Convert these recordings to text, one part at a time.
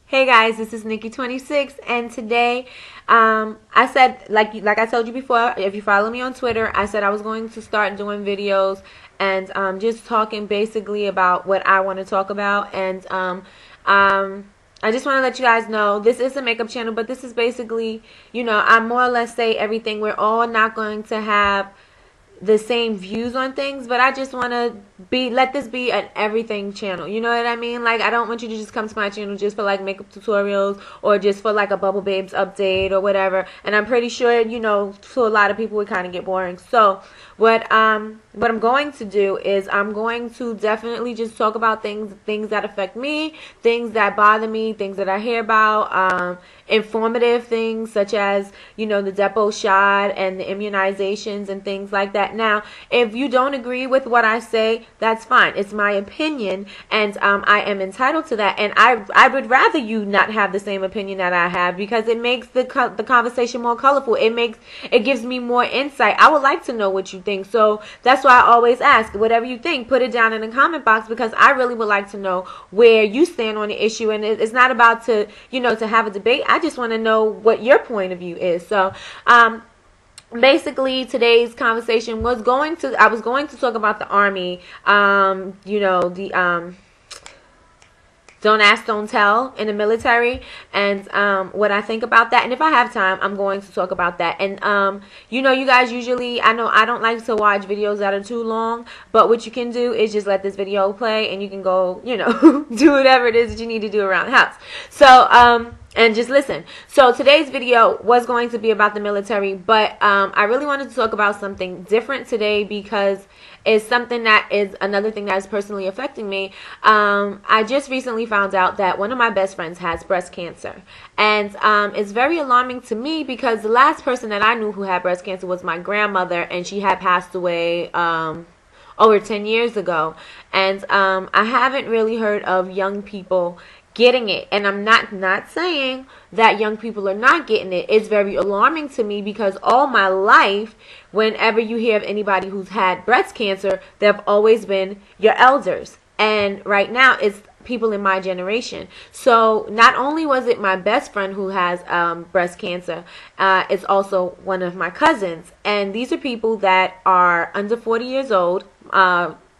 Hey guys, this is Nikki26, and today I said, like I told you before, if you follow me on Twitter, I said I was going to start doing videos and just talking basically about what I want to talk about. And I just want to let you guys know this is a makeup channel, but this is basically, I more or less say everything. We're all not going to have the same views on things, but I just want to let this be an everything channel. You know what I mean? Like, I don't want you to just come to my channel just for like makeup tutorials or just for like a Bubble Babes update or whatever. And I'm pretty sure, to a lot of people it kind of get boring. So what I'm going to do is I'm going to definitely just talk about things that affect me, things that bother me, things that I hear about, informative things such as, the depot shot and the immunizations and things like that. Now, if you don't agree with what I say, that's fine. It's my opinion, and I am entitled to that. And I would rather you not have the same opinion that I have, because it makes the conversation more colorful. It gives me more insight. I would like to know what you think. So that's why I always ask, whatever you think, put it down in the comment box, because I really would like to know where you stand on the issue. And it's not about to have a debate. I just want to know what your point of view is. So basically today's conversation I was going to talk about the Army, don't ask, don't tell in the military, and what I think about that. And if I have time, I'm going to talk about that. And you guys usually, I know I don't like to watch videos that are too long, but what you can do is just let this video play and you can go, do whatever it is that you need to do around the house. So and just listen. So today's video was going to be about the military, but I really wanted to talk about something different today, because it's something that is another thing that is personally affecting me. I just recently found out that one of my best friends has breast cancer. And it's very alarming to me, because the last person that I knew who had breast cancer was my grandmother, and she had passed away over 10 years ago. And I haven't really heard of young people getting it. And I'm not saying that young people are not getting it. It's very alarming to me, because all my life, whenever you hear of anybody who's had breast cancer, they've always been your elders. And right now it's people in my generation. So not only was it my best friend who has breast cancer, it's also one of my cousins. And these are people that are under 40 years old,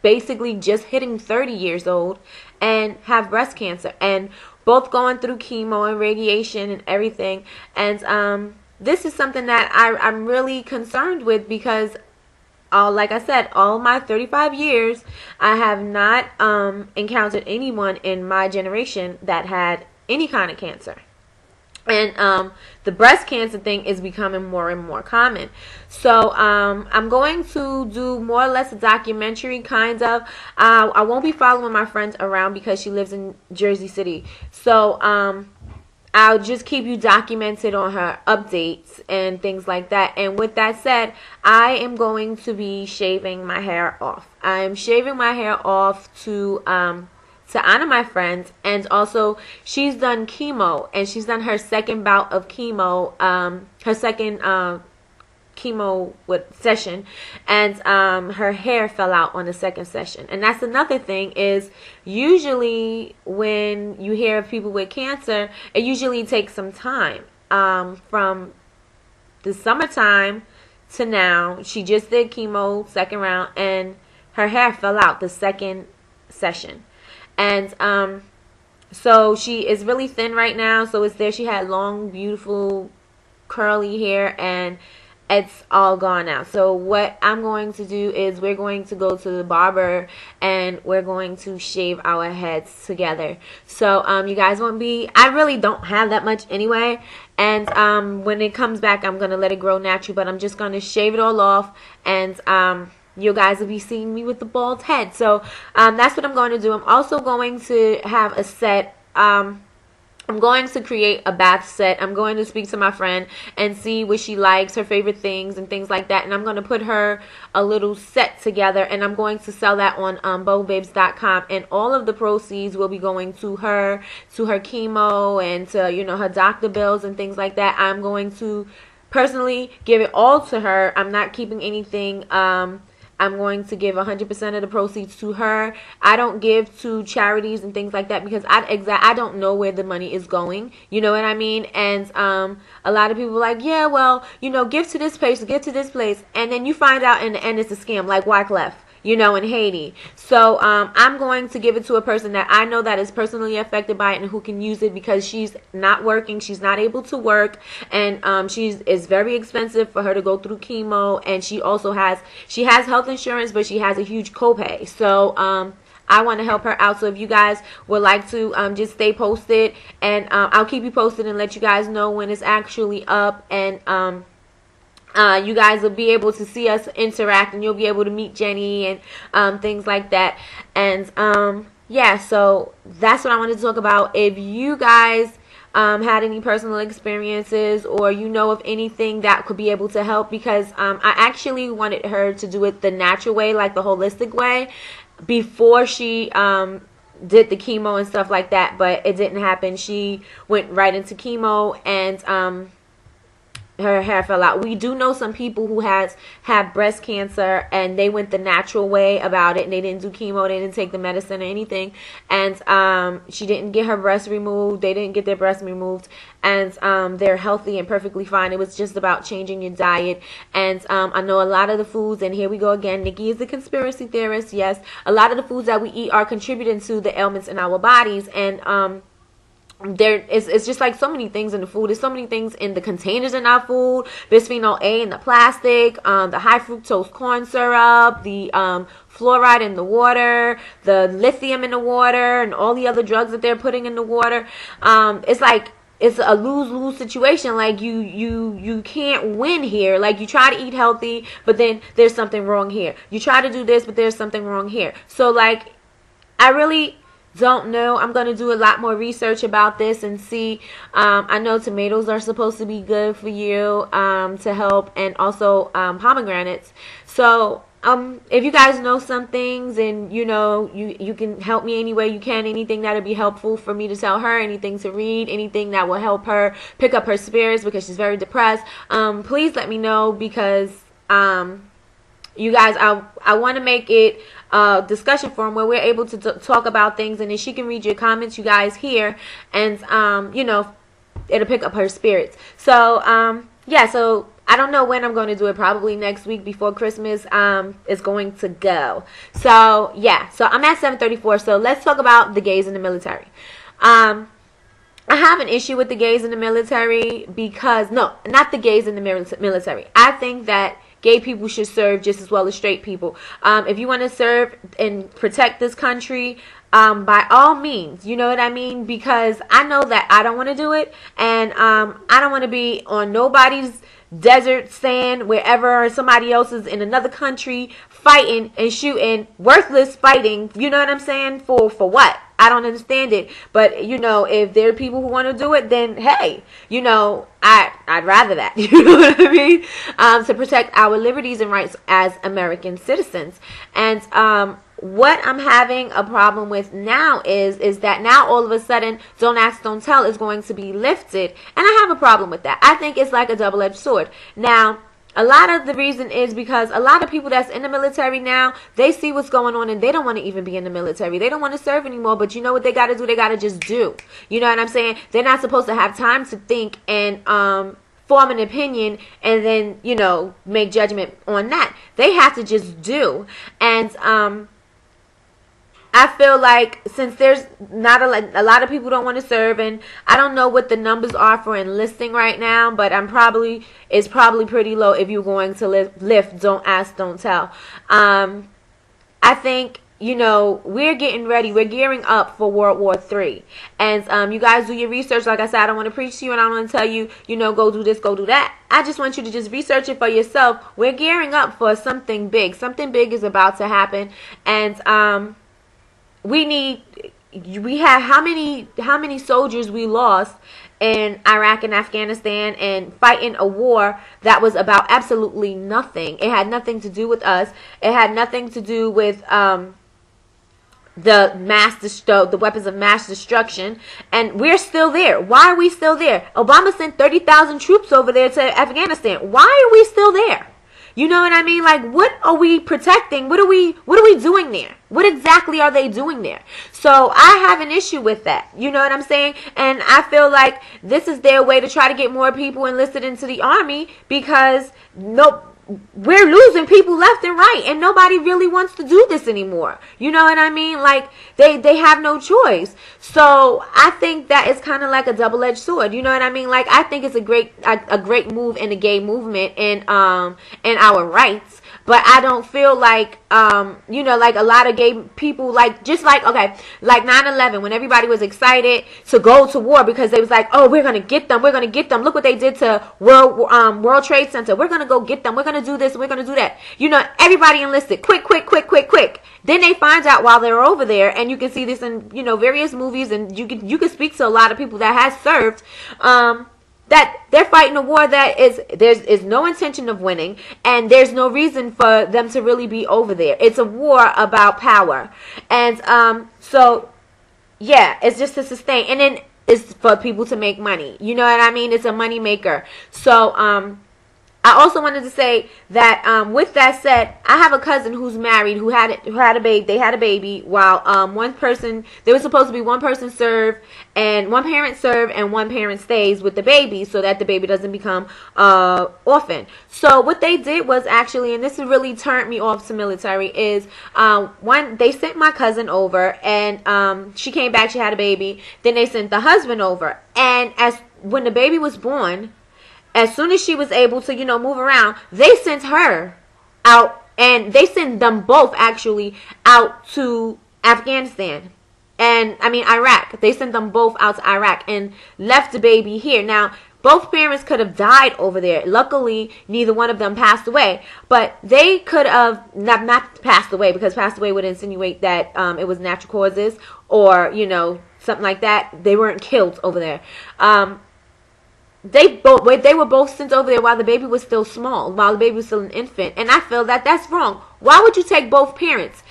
basically just hitting 30 years old, and have breast cancer, and both going through chemo and radiation and everything. And this is something that I'm really concerned with, because like I said, all my 35 years, I have not encountered anyone in my generation that had any kind of cancer. And the breast cancer thing is becoming more and more common. So I'm going to do more or less a documentary, kind of. I won't be following my friend around because she lives in Jersey City. So I'll just keep you documented on her updates and things like that. And with that said, I am going to be shaving my hair off. I'm shaving my hair off to honor my friend. And also, she's done chemo, and she's done her second bout of chemo, her second chemo session, and her hair fell out on the second session. And that's another thing, is usually when you hear of people with cancer, it usually takes some time. From the summertime to now, she just did chemo second round, and her hair fell out the second session. And so she is really thin right now. So it's there. She had long, beautiful, curly hair, and it's all gone now. So what I'm going to do is we're going to go to the barber, and we're going to shave our heads together. So you guys won't be, I really don't have that much anyway. And when it comes back, I'm going to let it grow naturally, but I'm just going to shave it all off. And you guys will be seeing me with the bald head. So that's what I'm going to do. I'm also going to have a set. I'm going to create a bath set. I'm going to speak to my friend and see what she likes, her favorite things and things like that. And I'm going to put her a little set together, and I'm going to sell that on BubbleBabes.com. And all of the proceeds will be going to her chemo, and to her doctor bills and things like that. I'm going to personally give it all to her. I'm not keeping anything I'm going to give 100% of the proceeds to her. I don't give to charities and things like that because I don't know where the money is going. You know what I mean? And a lot of people are like, yeah, well, you know, give to this place, give to this place, and then you find out in the end it's a scam, like Wyclef, you know, in Haiti. So I'm going to give it to a person that I know that is personally affected by it and who can use it because she's not working, she's not able to work, and it's very expensive for her to go through chemo, and she has health insurance, but she has a huge copay. So I want to help her out. So if you guys would like to just stay posted, and I'll keep you posted and let you guys know when it's actually up, and you guys will be able to see us interact, and you'll be able to meet Jenny and things like that. And yeah, so that's what I wanted to talk about. If you guys had any personal experiences, or you know of anything that could be able to help, because I actually wanted her to do it the natural way, like the holistic way, before she did the chemo and stuff like that, but it didn't happen. She went right into chemo, and her hair fell out. We do know some people who had breast cancer, and they went the natural way about it, and they didn't do chemo, they didn't take the medicine or anything, and she didn't get her breast removed, they didn't get their breast removed, and they're healthy and perfectly fine. It was just about changing your diet. And I know a lot of the foods, and here we go again, Nikki is the conspiracy theorist, yes, a lot of the foods that we eat are contributing to the ailments in our bodies, and it's just like so many things in the food. There's so many things in the containers in our food. Bisphenol A in the plastic, the high fructose corn syrup, the fluoride in the water, the lithium in the water, and all the other drugs that they're putting in the water. It's like it's a lose-lose situation. Like you can't win here. Like you try to eat healthy, but then there's something wrong here. You try to do this, but there's something wrong here. So like I really don't know. I'm going to do a lot more research about this and see. I know tomatoes are supposed to be good for you to help, and also pomegranates. So if you guys know some things, and you know you can help me any way you can, anything that'll be helpful for me to tell her, anything to read, anything that will help her pick up her spirits because she's very depressed, please let me know, because you guys, I want to make it a discussion forum where we're able to talk about things, and then she can read your comments, you guys, here, and you know, it'll pick up her spirits. So yeah, so I don't know when I'm going to do it. Probably next week before Christmas is going to go. So yeah, so I'm at 7:34. So let's talk about the gays in the military. I have an issue with the gays in the military because, no, not the gays in the military. I think that gay people should serve just as well as straight people. If you want to serve and protect this country, by all means, you know what I mean? Because I know that I don't want to do it, and I don't want to be on nobody's desert, sand, wherever somebody else is in another country fighting and shooting, worthless fighting, you know what I'm saying? For what? I don't understand it. But, you know, if there are people who want to do it, then, hey, you know, I'd rather that. You know what I mean? To protect our liberties and rights as American citizens. And what I'm having a problem with now is that now all of a sudden Don't Ask, Don't Tell is going to be lifted. And I have a problem with that. I think it's like a double-edged sword. Now, a lot of the reason is because a lot of people that's in the military now, they see what's going on and they don't want to even be in the military. They don't want to serve anymore, but you know what they got to do? They got to just do. You know what I'm saying? They're not supposed to have time to think and form an opinion and then, you know, make judgment on that. They have to just do. And I feel like since there's not a lot of people don't want to serve, and I don't know what the numbers are for enlisting right now, but it's probably pretty low if you're going to lift Don't Ask, Don't Tell. I think, you know, we're getting ready. We're gearing up for World War III. And you guys do your research. Like I said, I don't want to preach to you and I don't want to tell you, you know, go do this, go do that. I just want you to just research it for yourself. We're gearing up for something big. Something big is about to happen. And we have how many soldiers we lost in Iraq and Afghanistan and fighting a war that was about absolutely nothing. It had nothing to do with us. It had nothing to do with the weapons of mass destruction, and we're still there. Why are we still there? Obama sent 30,000 troops over there to Afghanistan. Why are we still there? You know what I mean? Like, what are we protecting? What are we doing there? What exactly are they doing there? So I have an issue with that. You know what I'm saying? And I feel like this is their way to try to get more people enlisted into the army, because we're losing people left and right, and nobody really wants to do this anymore. You know what I mean? Like, they have no choice. So I think that is kind of like a double-edged sword. You know what I mean? Like, I think it's a great move in the gay movement and our rights. But I don't feel like, like a lot of gay people, like, just like, okay, like 9/11, when everybody was excited to go to war because they was like, oh, we're going to get them. We're going to get them. Look what they did to World Trade Center. We're going to go get them. We're going to do this. We're going to do that. You know, everybody enlisted. Quick. Then they find out while they're over there, and you can see this in, various movies, and you can speak to a lot of people that has served, that they're fighting a war that there's no intention of winning, and there's no reason for them to really be over there. It's a war about power. And so yeah, it's just to sustain, and then it's for people to make money. You know what I mean? It's a money maker. So I also wanted to say that with that said, I have a cousin who's married who had a baby. They had a baby while there was supposed to be one person serve and one parent serve and one parent stays with the baby so that the baby doesn't become orphan. So what they did was actually, and this really turned me off to military, is they sent my cousin over, and she came back. She had a baby. Then they sent the husband over, and when the baby was born, as soon as she was able to, move around, they sent her out, and they sent them both actually out to Afghanistan. Iraq. They sent them both out to Iraq and left the baby here. Now, both parents could have died over there. Luckily, neither one of them passed away. But they could have not passed away, because passed away would insinuate that it was natural causes or, something like that. They weren't killed over there. They were both sent over there while the baby was still small, while the baby was still an infant. And I feel that that's wrong. Why would you take both parents?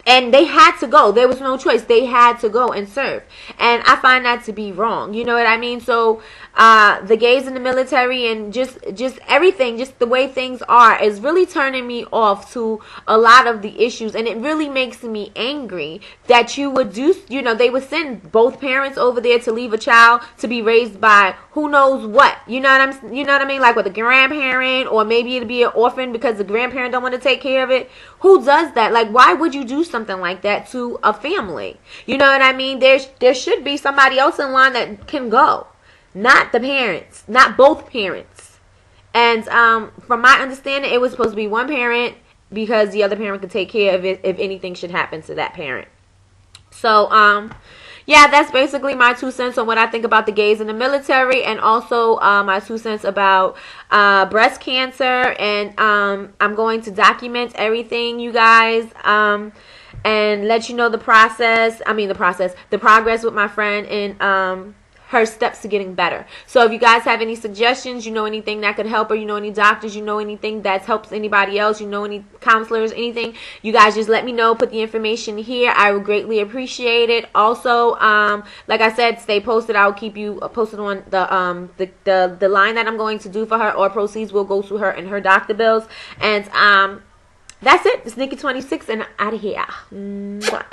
And they had to go. There was no choice. They had to go and serve. And I find that to be wrong. You know what I mean? So the gays in the military and just everything, just the way things are, is really turning me off to a lot of the issues. And it really makes me angry that you would do, they would send both parents over there to leave a child to be raised by who knows what. You know what I mean? Like with a grandparent, or maybe it'd be an orphan because the grandparent don't want to take care of it. Who does that? Like, why would you do something like that to a family? You know what I mean? There should be somebody else in line that can go. Not the parents. Not both parents. And from my understanding, it was supposed to be one parent, because the other parent could take care of it if anything should happen to that parent. So, yeah, that's basically my 2 cents on what I think about the gays in the military, and also my 2 cents about breast cancer. And I'm going to document everything, you guys, and let you know the progress with my friend and her steps to getting better. So if you guys have any suggestions, anything that could help her, any doctors, anything that helps anybody else, any counselors, anything, you guys just let me know. Put the information here. I would greatly appreciate it. Also, like I said, stay posted. I'll keep you posted on the line that I'm going to do for her, or proceeds will go to her and her doctor bills. And that's it. It's Nikki 26, and out of here. Mwah.